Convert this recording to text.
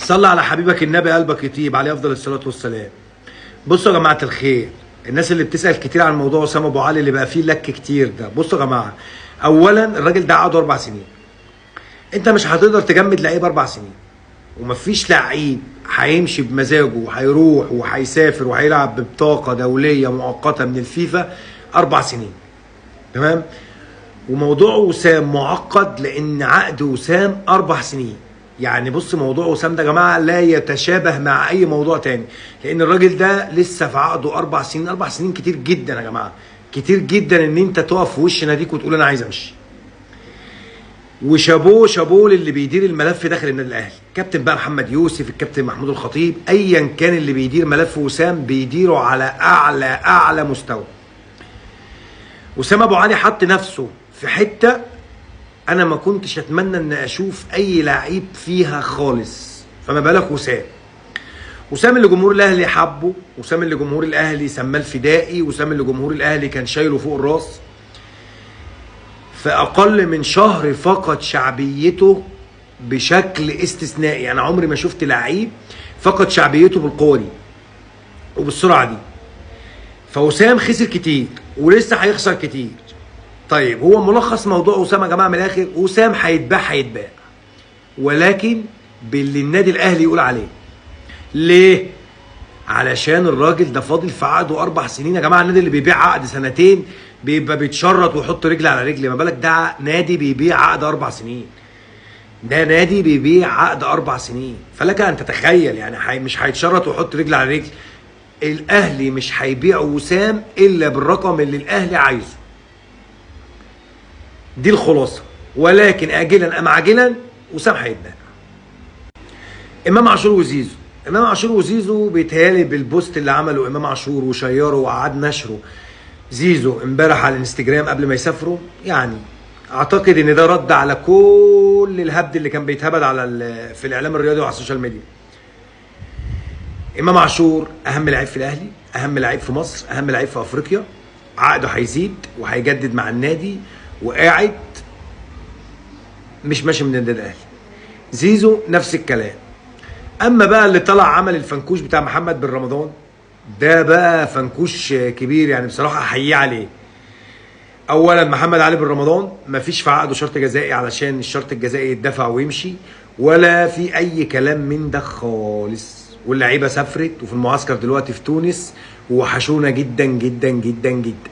صلى على حبيبك النبي قلبك يطيب عليه افضل الصلاه والسلام. بصوا يا جماعه الخير، الناس اللي بتسال كتير عن موضوع اسامه ابو علي اللي بقى فيه لك كتير ده، بصوا يا جماعه، اولا الراجل ده قعد 4 سنين. انت مش هتقدر تجمد لعيب 4 سنين، ومفيش لعيب هيمشي بمزاجه وهيروح وهيسافر وهيلعب ببطاقه دوليه مؤقته من الفيفا 4 سنين. تمام؟ وموضوع وسام معقد لان عقد وسام 4 سنين. يعني بص، موضوع وسام ده يا جماعه لا يتشابه مع اي موضوع تاني، لان الراجل ده لسه في عقده 4 سنين. 4 سنين كتير جدا يا جماعه، كتير جدا ان انت تقف في وش ناديك وتقول انا عايز امشي. وشابوه شابوه للي بيدير الملف داخل النادي الاهلي، كابتن بقى محمد يوسف، الكابتن محمود الخطيب، ايا كان اللي بيدير ملف وسام بيديره على اعلى مستوى. وسام ابو علي حط نفسه في حته انا ما كنتش اتمنى ان اشوف اي لعيب فيها خالص، فما بالك وسام. وسام اللي جمهور الاهلي حبه، وسام اللي جمهور الاهلي سماه الفدائي، وسام اللي جمهور الاهلي كان شايله فوق الراس. في اقل من شهر فقد شعبيته بشكل استثنائي. يعني عمري ما شفت لعيب فقد شعبيته بالقوه دي وبالسرعه دي. فوسام خسر كتير ولسه هيخسر كتير. طيب هو ملخص موضوع وسام يا جماعه من الاخر، وسام هيتباع، ولكن باللي النادي الاهلي يقول عليه. ليه؟ علشان الراجل ده فاضل في عقده 4 سنين يا جماعه. النادي اللي بيبيع عقد سنتين بيبقى بيتشرط ويحط رجل على رجل، ما بالك ده نادي بيبيع عقد 4 سنين. ده نادي بيبيع عقد 4 سنين، فلك ان تتخيل يعني مش هيتشرط ويحط رجل على رجل. الاهلي مش هيبيع وسام الا بالرقم اللي الاهلي عايزه. دي الخلاصه. ولكن اجلا ام عاجلا وسام هيتباع. امام عاشور وزيزو، امام عاشور وزيزو بيتهيالي بالبوست اللي عمله امام عاشور وشيره وقعد نشره زيزو امبارح على الانستجرام قبل ما يسافروا، يعني اعتقد ان ده رد على كل الهبد اللي كان بيتهبد على في الاعلام الرياضي وعلى السوشيال ميديا. امام عاشور اهم لعيب في الاهلي، اهم لعيب في مصر، اهم لعيب في افريقيا. عقده هيزيد وهيجدد مع النادي وقاعد مش ماشي من النادي الاهلي. زيزو نفس الكلام. اما بقى اللي طلع عمل الفنكوش بتاع محمد بن رمضان، ده بقى فنكوش كبير يعني بصراحه احييه عليه. اولا محمد علي بن رمضان مفيش في عقده شرط جزائي علشان الشرط الجزائي يتدفع ويمشي، ولا في اي كلام من ده خالص. واللعيبه سافرت وفي المعسكر دلوقتي في تونس ووحشونا جدا جدا جدا جدا.